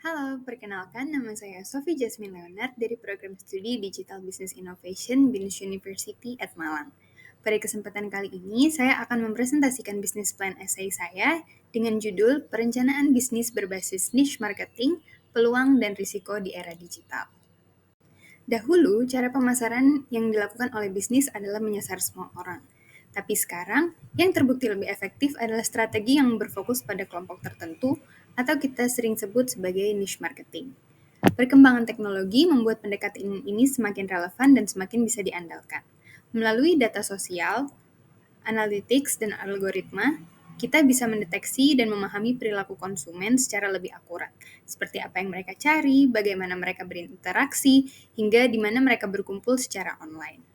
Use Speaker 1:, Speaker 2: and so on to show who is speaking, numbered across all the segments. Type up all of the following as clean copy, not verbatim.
Speaker 1: Halo, perkenalkan nama saya Sophie Jasmine Leonard dari program studi Digital Business Innovation BINUS University at Malang. Pada kesempatan kali ini, saya akan mempresentasikan bisnis plan essay saya dengan judul Perencanaan Bisnis Berbasis Niche Marketing, Peluang dan Risiko di Era Digital. Dahulu, cara pemasaran yang dilakukan oleh bisnis adalah menyasar semua orang. Tapi sekarang, yang terbukti lebih efektif adalah strategi yang berfokus pada kelompok tertentu atau kita sering sebut sebagai niche marketing. Perkembangan teknologi membuat pendekatan ini semakin relevan dan semakin bisa diandalkan. Melalui data sosial, analytics, dan algoritma, kita bisa mendeteksi dan memahami perilaku konsumen secara lebih akurat, seperti apa yang mereka cari, bagaimana mereka berinteraksi, hingga di mana mereka berkumpul secara online.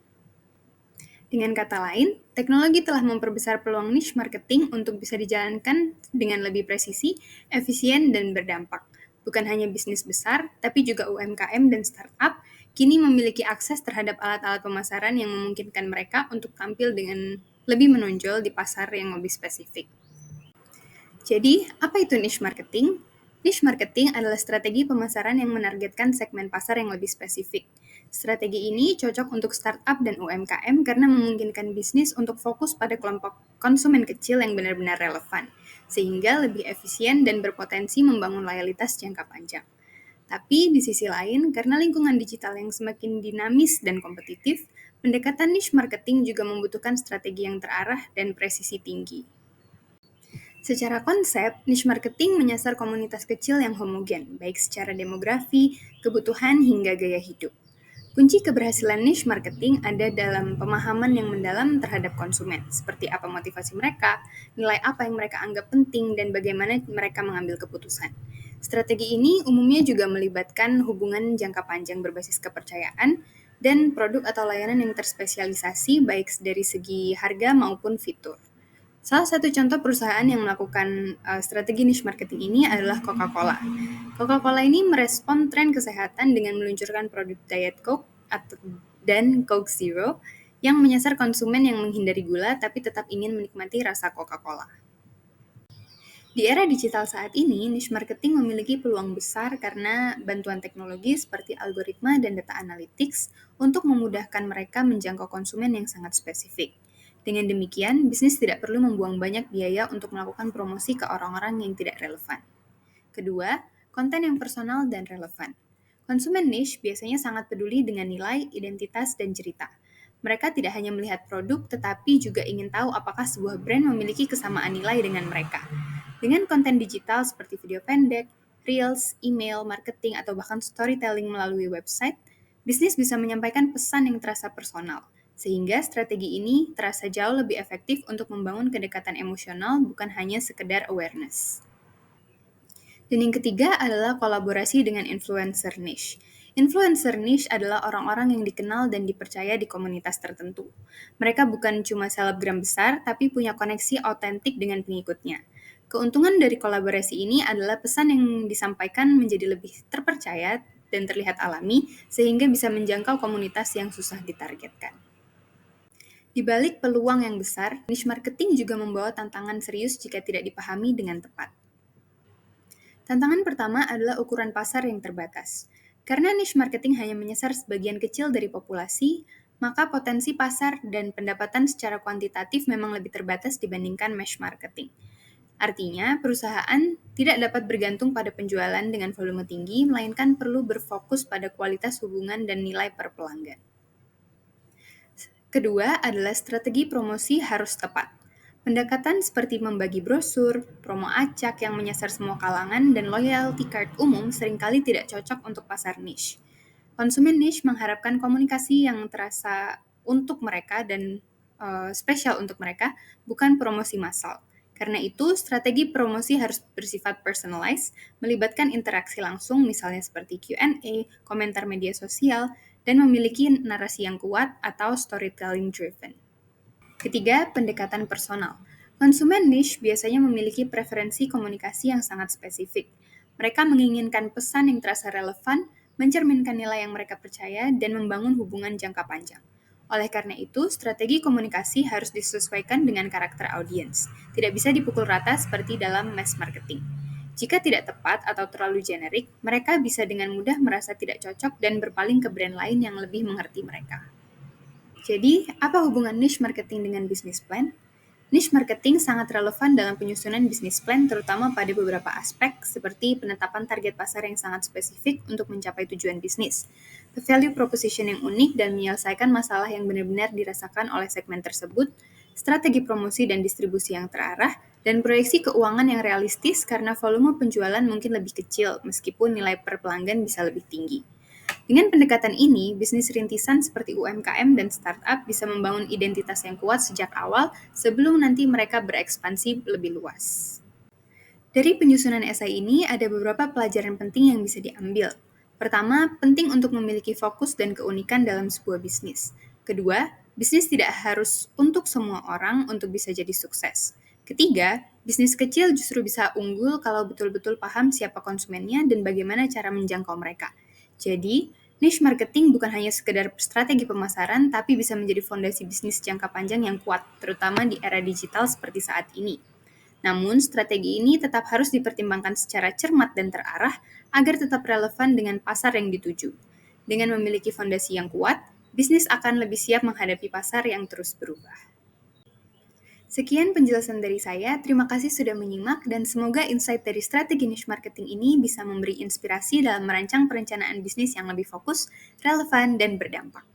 Speaker 1: Dengan kata lain, teknologi telah memperbesar peluang niche marketing untuk bisa dijalankan dengan lebih presisi, efisien, dan berdampak. Bukan hanya bisnis besar, tapi juga UMKM dan startup kini memiliki akses terhadap alat-alat pemasaran yang memungkinkan mereka untuk tampil dengan lebih menonjol di pasar yang lebih spesifik. Jadi, apa itu niche marketing? Niche marketing adalah strategi pemasaran yang menargetkan segmen pasar yang lebih spesifik. Strategi ini cocok untuk startup dan UMKM karena memungkinkan bisnis untuk fokus pada kelompok konsumen kecil yang benar-benar relevan, sehingga lebih efisien dan berpotensi membangun loyalitas jangka panjang. Tapi di sisi lain, karena lingkungan digital yang semakin dinamis dan kompetitif, pendekatan niche marketing juga membutuhkan strategi yang terarah dan presisi tinggi. Secara konsep, niche marketing menyasar komunitas kecil yang homogen, baik secara demografi, kebutuhan, hingga gaya hidup. Kunci keberhasilan niche marketing ada dalam pemahaman yang mendalam terhadap konsumen, seperti apa motivasi mereka, nilai apa yang mereka anggap penting, dan bagaimana mereka mengambil keputusan. Strategi ini umumnya juga melibatkan hubungan jangka panjang berbasis kepercayaan dan produk atau layanan yang terspesialisasi baik dari segi harga maupun fitur. Salah satu contoh perusahaan yang melakukan strategi niche marketing ini adalah Coca-Cola. Coca-Cola ini merespon tren kesehatan dengan meluncurkan produk Diet Coke dan Coke Zero yang menyasar konsumen yang menghindari gula tapi tetap ingin menikmati rasa Coca-Cola. Di era digital saat ini, niche marketing memiliki peluang besar karena bantuan teknologi seperti algoritma dan data analytics untuk memudahkan mereka menjangkau konsumen yang sangat spesifik. Dengan demikian, bisnis tidak perlu membuang banyak biaya untuk melakukan promosi ke orang-orang yang tidak relevan. Kedua, konten yang personal dan relevan. Konsumen niche biasanya sangat peduli dengan nilai, identitas, dan cerita. Mereka tidak hanya melihat produk, tetapi juga ingin tahu apakah sebuah brand memiliki kesamaan nilai dengan mereka. Dengan konten digital seperti video pendek, reels, email, marketing, atau bahkan storytelling melalui website, bisnis bisa menyampaikan pesan yang terasa personal, sehingga strategi ini terasa jauh lebih efektif untuk membangun kedekatan emosional bukan hanya sekedar awareness. Dan yang ketiga adalah kolaborasi dengan influencer niche. Influencer niche adalah orang-orang yang dikenal dan dipercaya di komunitas tertentu. Mereka bukan cuma selebgram besar, tapi punya koneksi otentik dengan pengikutnya. Keuntungan dari kolaborasi ini adalah pesan yang disampaikan menjadi lebih terpercaya dan terlihat alami, sehingga bisa menjangkau komunitas yang susah ditargetkan. Di balik peluang yang besar, niche marketing juga membawa tantangan serius jika tidak dipahami dengan tepat. Tantangan pertama adalah ukuran pasar yang terbatas. Karena niche marketing hanya menyasar sebagian kecil dari populasi, maka potensi pasar dan pendapatan secara kuantitatif memang lebih terbatas dibandingkan mass marketing. Artinya, perusahaan tidak dapat bergantung pada penjualan dengan volume tinggi, melainkan perlu berfokus pada kualitas hubungan dan nilai per pelanggan. Kedua adalah strategi promosi harus tepat. Pendekatan seperti membagi brosur, promo acak yang menyasar semua kalangan, dan loyalty card umum seringkali tidak cocok untuk pasar niche. Konsumen niche mengharapkan komunikasi yang terasa untuk mereka dan spesial untuk mereka, bukan promosi massal. Karena itu, strategi promosi harus bersifat personalized, melibatkan interaksi langsung misalnya seperti Q&A, komentar media sosial, dan memiliki narasi yang kuat atau storytelling driven. Ketiga, pendekatan personal. Konsumen niche biasanya memiliki preferensi komunikasi yang sangat spesifik. Mereka menginginkan pesan yang terasa relevan, mencerminkan nilai yang mereka percaya, dan membangun hubungan jangka panjang. Oleh karena itu, strategi komunikasi harus disesuaikan dengan karakter audiens. Tidak bisa dipukul rata seperti dalam mass marketing. Jika tidak tepat atau terlalu generik, mereka bisa dengan mudah merasa tidak cocok dan berpaling ke brand lain yang lebih mengerti mereka. Jadi, apa hubungan niche marketing dengan business plan? Niche marketing sangat relevan dalam penyusunan bisnis plan, terutama pada beberapa aspek seperti penetapan target pasar yang sangat spesifik untuk mencapai tujuan bisnis, value proposition yang unik dan menyelesaikan masalah yang benar-benar dirasakan oleh segmen tersebut, strategi promosi dan distribusi yang terarah, dan proyeksi keuangan yang realistis karena volume penjualan mungkin lebih kecil meskipun nilai per pelanggan bisa lebih tinggi. Dengan pendekatan ini, bisnis rintisan seperti UMKM dan startup bisa membangun identitas yang kuat sejak awal sebelum nanti mereka berekspansi lebih luas. Dari penyusunan esai ini, ada beberapa pelajaran penting yang bisa diambil. Pertama, penting untuk memiliki fokus dan keunikan dalam sebuah bisnis. Kedua, bisnis tidak harus untuk semua orang untuk bisa jadi sukses. Ketiga, bisnis kecil justru bisa unggul kalau betul-betul paham siapa konsumennya dan bagaimana cara menjangkau mereka. Jadi, niche marketing bukan hanya sekedar strategi pemasaran, tapi bisa menjadi fondasi bisnis jangka panjang yang kuat, terutama di era digital seperti saat ini. Namun, strategi ini tetap harus dipertimbangkan secara cermat dan terarah agar tetap relevan dengan pasar yang dituju. Dengan memiliki fondasi yang kuat, bisnis akan lebih siap menghadapi pasar yang terus berubah. Sekian penjelasan dari saya, terima kasih sudah menyimak dan semoga insight dari strategi niche marketing ini bisa memberi inspirasi dalam merancang perencanaan bisnis yang lebih fokus, relevan, dan berdampak.